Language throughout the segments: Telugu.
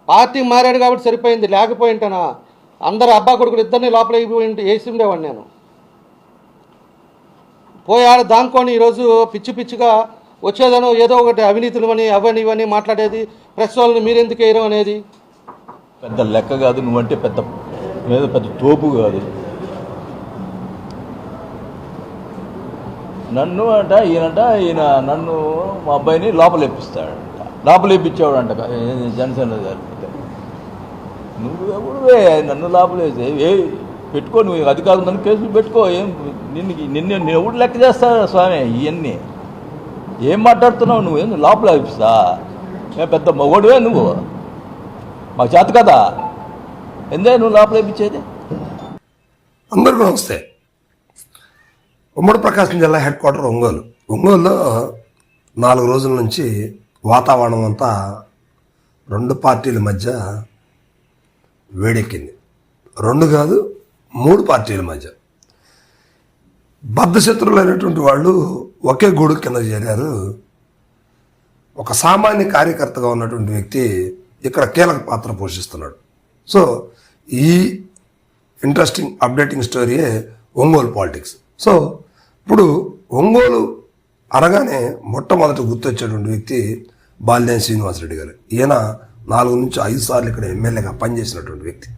పార్టీ మారాడు కాబట్టి సరిపోయింది, లేకపోయింటనా అందరు అబ్బా కొడుకులు ఇద్దరిని లోపల వేసి ఉండేవాడిని నేను. పోయాడు దాంకొని ఈరోజు పిచ్చి పిచ్చిగా వచ్చేదనో ఏదో ఒకటి అవినీతులు అని అవని ఇవన్నీ మాట్లాడేది, ప్రెస్ వాళ్ళని మీరెందుకు వేయడం అనేది పెద్ద లెక్క కాదు. నువ్వంటే పెద్ద మీద పెద్ద తోపు కాదు. నన్ను ఈయన నన్ను మా అబ్బాయిని లోపలేపిస్తాడంట, లోపలేపించేవాడంట జనసేన జరిపితే. నువ్వు ఎవరువే నన్ను లోపలేసి పెట్టుకో, నువ్వు అధికారులు నన్ను కేసులు పెట్టుకో, నిన్ను ఎవడు లెక్క చేస్తాడు స్వామి? ఇవన్నీ ఏం మాట్లాడుతున్నావు నువ్వు? ఏం లోపల వేపిస్తా? పెద్ద మొగోడువే నువ్వు, మాకు చేత కదా ఎందే నువ్వు లోపల వేపించేది? అందరికీ నమస్తే. ఉమ్మడి ప్రకాశం జిల్లా హెడ్ క్వార్టర్ ఒంగోలులో 4 రోజుల నుంచి వాతావరణం అంతా 2 పార్టీల మధ్య వేడెక్కింది. 2 కాదు 3 పార్టీల మధ్య. బద్ధశత్రులైనటువంటి వాళ్ళు ఒకే గూడు కింద చేరారు. ఒక సామాన్య కార్యకర్తగా ఉన్నటువంటి వ్యక్తి ఇక్కడ కీలక పాత్ర పోషిస్తున్నాడు. సో ఈ ఇంట్రెస్టింగ్ అప్డేటింగ్ స్టోరీయే ఒంగోలు పాలిటిక్స్. సో ఇప్పుడు ఒంగోలు అనగానే మొట్టమొదటి గుర్తొచ్చేటువంటి వ్యక్తి బాలినేని శ్రీనివాసరెడ్డి గారు. ఈయన 4 నుంచి 5 సార్లు ఇక్కడ ఎమ్మెల్యేగా పనిచేసినటువంటి వ్యక్తి,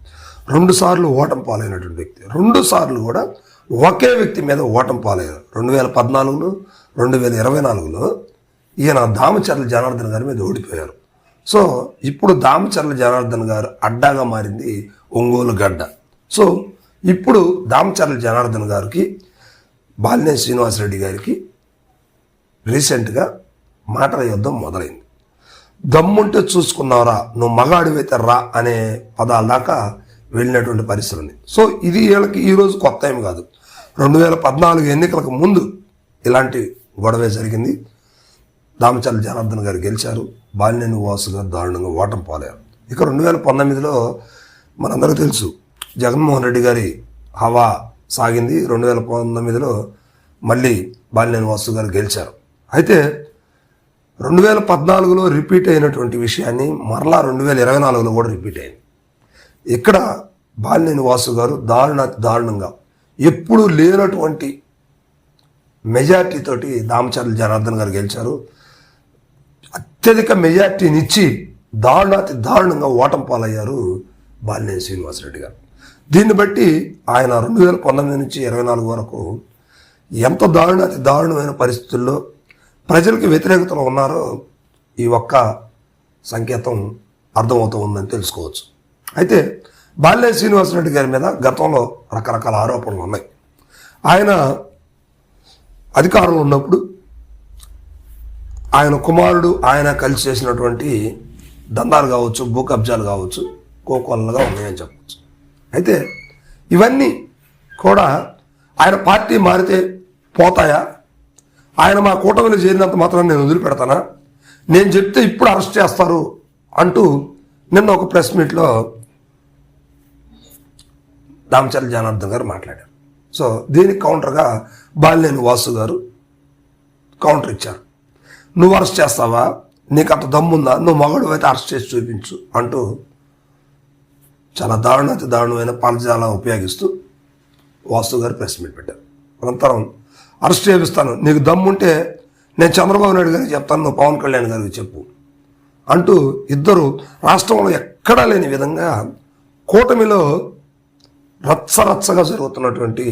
2 సార్లు ఓటమి పాలైనటువంటి వ్యక్తి, 2 సార్లు కూడా ఒకే వ్యక్తి మీద ఓటమి పాలయ్యారు. 2014లో 2024లో ఈయన దామచర్ల జనార్దన్ గారి మీద ఓడిపోయారు. సో ఇప్పుడు దామచర్ల జనార్దన్ గారు అడ్డాగా మారింది ఒంగోలు గడ్డ. సో ఇప్పుడు దామచర్ల జనార్దన్ గారికి బాలినేని శ్రీనివాసరెడ్డి గారికి రీసెంట్గా మాటల యుద్ధం మొదలైంది. దమ్ముంటే చూసుకున్నావురా, నువ్వు మగాడివైతే రా అనే పదాల దాకా వెళ్ళినటువంటి పరిస్థితి ఉంది. సో ఇది వీళ్ళకి ఈరోజు కొత్త ఏమి కాదు. 2014 ఎన్నికలకు ముందు ఇలాంటి గొడవే జరిగింది. దామచర్ల జనార్దన్ గారు గెలిచారు, బాలినేని వాసు గారు దారుణంగా ఓటమి పాలయ్యారు. ఇక 2019లో మనందరికీ తెలుసు జగన్మోహన్ రెడ్డి గారి హవా సాగింది. 2019లో మళ్ళీ బాలినేని వాసు గారు గెలిచారు. అయితే 2014లో రిపీట్ అయినటువంటి విషయాన్ని మరలా 2024లో కూడా రిపీట్ అయింది. ఇక్కడ బాలినేని వాసు గారు దారుణంగా ఎప్పుడు లేనటువంటి మెజార్టీతోటి దామచర్ల జనార్దన్ గారు గెలిచారు. అత్యధిక మెజార్టీనిచ్చి దారుణంగా ఓటమి పాలయ్యారు బాలినేని శ్రీనివాసరెడ్డి గారు. దీన్ని బట్టి ఆయన 2019 నుంచి 2024 వరకు ఎంత దారుణమైన పరిస్థితుల్లో ప్రజలకు వ్యతిరేకతలో ఉన్నారో ఈ ఒక్క సంకేతం అర్థమవుతూ ఉందని తెలుసుకోవచ్చు. అయితే బాలినేని శ్రీనివాసరెడ్డి గారి మీద గతంలో రకరకాల ఆరోపణలు ఉన్నాయి. ఆయన అధికారంలో ఉన్నప్పుడు ఆయన కుమారుడు ఆయన కలిసి చేసినటువంటి దందాలు కావచ్చు, భూ కబ్జాలు కావచ్చు, కోకొల్లగా ఉన్నాయని చెప్పవచ్చు. అయితే ఇవన్నీ కూడా ఆయన పార్టీ మారితే పోతాయా? ఆయన మా కూటమిలో చేరినంత మాత్రం నేను వదిలిపెడతానా? నేను చెప్తే ఇప్పుడు అరెస్ట్ చేస్తారు అంటూ నిన్న ఒక ప్రెస్ మీట్లో దామచర్ల జనార్దన్ గారు మాట్లాడారు. సో దీనికి కౌంటర్గా బాలినేని వాసు గారు కౌంటర్ ఇచ్చారు. నువ్వు అరెస్ట్ చేస్తావా? నీకు అంత దమ్ముందా? నువ్వు మగడు అయితే అరెస్ట్ చేసి చూపించు అంటూ చాలా దారుణమైన పదజాలం ఉపయోగిస్తూ వాసు గారు ప్రెస్ మీట్ పెట్టారు. అనంతరం అరెస్ట్ చేపిస్తాను, నీకు దమ్ముంటే నేను చంద్రబాబు నాయుడు గారికి చెప్తాను, నువ్వు పవన్ కళ్యాణ్ గారికి చెప్పు అంటూ ఇద్దరు రాష్ట్రంలో ఎక్కడా లేని విధంగా కూటమిలో రచ్చరచ్చగా జరుగుతున్నటువంటి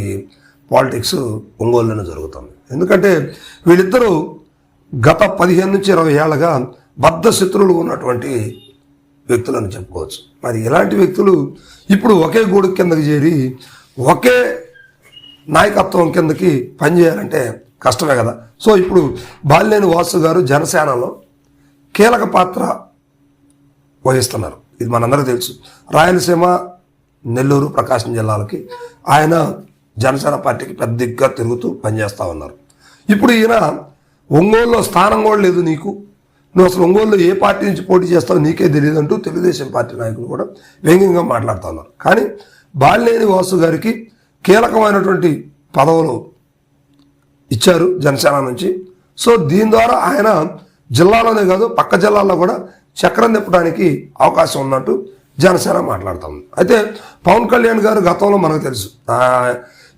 పాలిటిక్స్ ఒంగోలులోనే జరుగుతుంది. ఎందుకంటే వీళ్ళిద్దరూ గత 15 నుంచి 20 ఏళ్ళగా బద్ధశత్రువులు ఉన్నటువంటి వ్యక్తులని చెప్పుకోవచ్చు. మరి ఇలాంటి వ్యక్తులు ఇప్పుడు ఒకే గూడు కిందకి చేరి ఒకే నాయకత్వం కిందకి పనిచేయాలంటే కష్టమే కదా. సో ఇప్పుడు బాలినేని వాసు గారు జనసేనలో కీలక పాత్ర వహిస్తున్నారు. ఇది మనందరికీ తెలుసు. రాయలసీమ, నెల్లూరు, ప్రకాశం జిల్లాలకి ఆయన జనసేన పార్టీకి పెద్ద దిగ్గా తిరుగుతూ పనిచేస్తూ ఉన్నారు. ఇప్పుడు ఈయన ఒంగోలులో స్థానం కూడా లేదు నీకు, నువ్వు అసలు ఒంగోలులో ఏ పార్టీ నుంచి పోటీ చేస్తావో నీకే తెలియదు అంటూ తెలుగుదేశం పార్టీ నాయకులు కూడా వ్యంగ్యంగా మాట్లాడుతూ ఉన్నారు. కానీ బాలినేని వాసు గారికి కీలకమైనటువంటి పదవులు ఇచ్చారు జనసేన నుంచి. సో దీని ద్వారా ఆయన జిల్లాలోనే కాదు పక్క జిల్లాల్లో కూడా చక్రం తిప్పడానికి అవకాశం ఉన్నట్టు జనసేన మాట్లాడుతూ ఉంది. అయితే పవన్ కళ్యాణ్ గారు గతంలో మనకు తెలుసు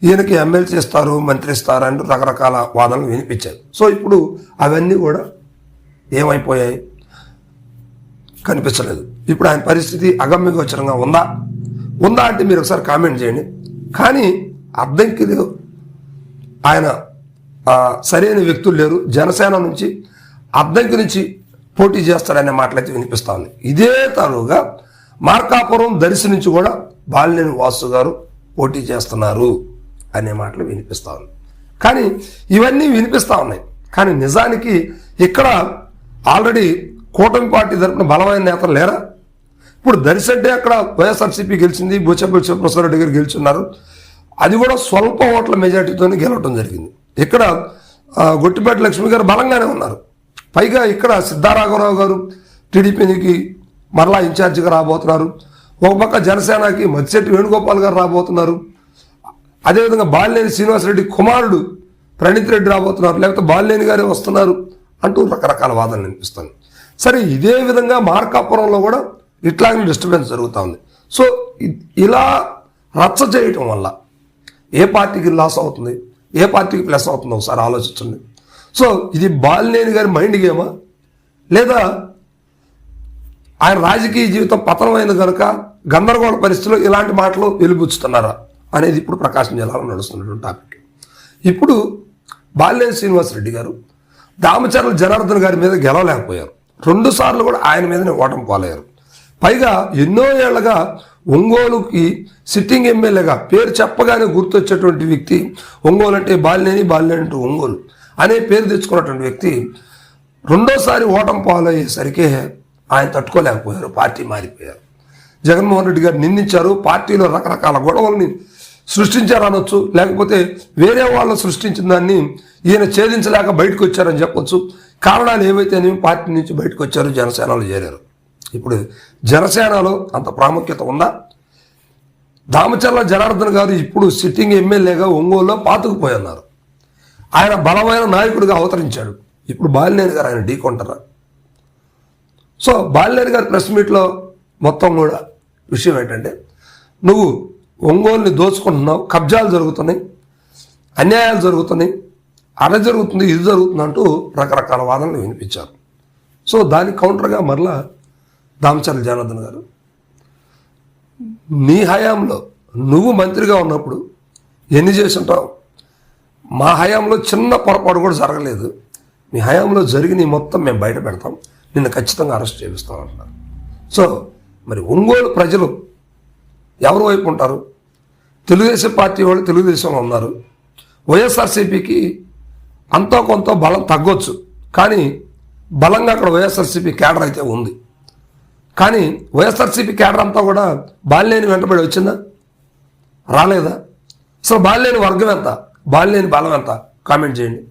ఈయనకి ఎమ్మెల్సీ ఇస్తారు, మంత్రి ఇస్తారు అంటూ రకరకాల వాదనలు వినిపించాయి. సో ఇప్పుడు అవన్నీ కూడా ఏమైపోయాయి, కనిపించలేదు. ఇప్పుడు ఆయన పరిస్థితి అగమ్యగోచరంగా ఉందా అంటే మీరు ఒకసారి కామెంట్ చేయండి. కానీ అద్దంకి ఆయన సరైన వ్యక్తులు లేరు. జనసేన నుంచి అద్దంకి నుంచి పోటీ చేస్తాడనే మాటలైతే వినిపిస్తూ ఉంది. ఇదే తరువుగా మార్కాపురం దర్శి నుంచి కూడా బాలినేని వాసు గారు పోటీ చేస్తున్నారు అనే మాటలు వినిపిస్తూ ఉంది. కానీ ఇవన్నీ వినిపిస్తూ ఉన్నాయి. కానీ నిజానికి ఇక్కడ ఆల్రెడీ కూటమి పార్టీ తరపున బలమైన నేతలు లేరా? ఇప్పుడు దర్శి అంటే అక్కడ వైఎస్ఆర్సీపీ గెలిచింది, బుచ్చపల్లి శివప్రసాద్ రెడ్డి గారు గెలుచున్నారు. అది కూడా స్వల్ప ఓట్ల మెజార్టీతో గెలవటం జరిగింది. ఇక్కడ గొట్టిపేట లక్ష్మి గారు బలంగానే ఉన్నారు. పైగా ఇక్కడ సిద్ధారాఘవరావు గారు టీడీపీకి మరలా ఇన్ఛార్జిగా రాబోతున్నారు. ఒక పక్క జనసేనకి మత్స్యెట్టి వేణుగోపాల్ గారు రాబోతున్నారు. అదేవిధంగా బాలినేని శ్రీనివాసరెడ్డి కుమారుడు ప్రణీత్ రెడ్డి రాబోతున్నారు, లేకపోతే బాలినేని గారే వస్తున్నారు అంటూ రకరకాల వాదనలు వినిపిస్తుంది. సరే, ఇదే విధంగా మార్కాపురంలో కూడా ఇట్లాగే డిస్టర్బెన్స్ జరుగుతూ ఉంది. సో ఇలా రచ్చ చేయటం వల్ల ఏ పార్టీకి లాస్ అవుతుంది, ఏ పార్టీకి ప్లస్ అవుతుందో ఒకసారి ఆలోచించండి. సో ఇది బాలినేని గారి మైండ్ గేమా, లేదా ఆయన రాజకీయ జీవితం పతనమైంది కనుక గందరగోళ పరిస్థితుల్లో ఇలాంటి మాటలు వెలిబుచ్చుతున్నారా అనేది ఇప్పుడు ప్రకాశం జిల్లాలో నడుస్తున్నటువంటి టాపిక్. ఇప్పుడు బాలినేని శ్రీనివాసరెడ్డి గారు దామచర్ల జనార్దన్ గారి మీద గెలవలేకపోయారు. 2 సార్లు కూడా ఆయన మీదనే ఓటమి పాలయ్యారు. పైగా ఎన్నో ఏళ్లగా ఒంగోలుకి సిట్టింగ్ ఎమ్మెల్యేగా పేరు చెప్పగానే గుర్తొచ్చేటువంటి వ్యక్తి, ఒంగోలు అంటే బాలినేని, బాలినేని అంటే ఒంగోలు అనే పేరు తెచ్చుకున్నటువంటి వ్యక్తి 2సారి ఓటమి పాలయ్యేసరికి ఆయన తట్టుకోలేకపోయారు, పార్టీ మారిపోయారు. జగన్మోహన్ రెడ్డి గారు నిందించారు, పార్టీలో రకరకాల గొడవల్ని సృష్టించారు అనొచ్చు, లేకపోతే వేరే వాళ్ళు సృష్టించిన దాన్ని ఈయన ఛేదించలేక బయటకు వచ్చారని చెప్పొచ్చు. కారణాలు ఏవైతేనేమి పార్టీ నుంచి బయటకు వచ్చారు, జనసేనలో చేరారు. ఇప్పుడు జనసేనలో అంత ప్రాముఖ్యత ఉందా? దామచర్ల జనార్దన్ గారు ఇప్పుడు సిట్టింగ్ ఎమ్మెల్యేగా ఒంగోలులో పాతుకుపోయి ఉన్నారు. ఆయన బలమైన నాయకుడిగా అవతరించాడు. ఇప్పుడు బాలినేని గారు ఆయన ఢీకొంటారా? సో బాలినేని గారి ప్రెస్ మీట్లో మొత్తం కూడా విషయం ఏంటంటే, నువ్వు ఒంగోలుని దోచుకుంటున్నావు, కబ్జాలు జరుగుతున్నాయి, అన్యాయాలు జరుగుతున్నాయి, అలా జరుగుతుంది, ఇది జరుగుతుంది అంటూ రకరకాల వాదనలు వినిపించారు. సో దానికి కౌంటర్గా మరలా దామచర్ల జనార్దన్ గారు, నీ హయాంలో నువ్వు మంత్రిగా ఉన్నప్పుడు ఎన్ని చేసి ఉంటావు? మా హయాంలో చిన్న పొరపాటు కూడా జరగలేదు, మీ హయాంలో జరిగిన మొత్తం మేము బయట పెడతాం, నిన్ను ఖచ్చితంగా అరెస్ట్ చేపిస్తాం అంటున్నారు. సో మరి ఒంగోలు ప్రజలు ఎవరి వైపు ఉంటారు? తెలుగుదేశం పార్టీ వాళ్ళు తెలుగుదేశంలో ఉన్నారు. వైఎస్ఆర్సీపీకి అంతో కొంత బలం తగ్గొచ్చు, కానీ బలంగా అక్కడ వైఎస్ఆర్సీపీ కేడర్ అయితే ఉంది. కానీ వైఎస్ఆర్సీపీ కేడర్ అంతా కూడా బాలినేని వెంటబడి వచ్చిందా? రాలేదా? అసలు బాలినేని వర్గం ఎంత, బాలినేని బలం ఎంత? కామెంట్ చేయండి.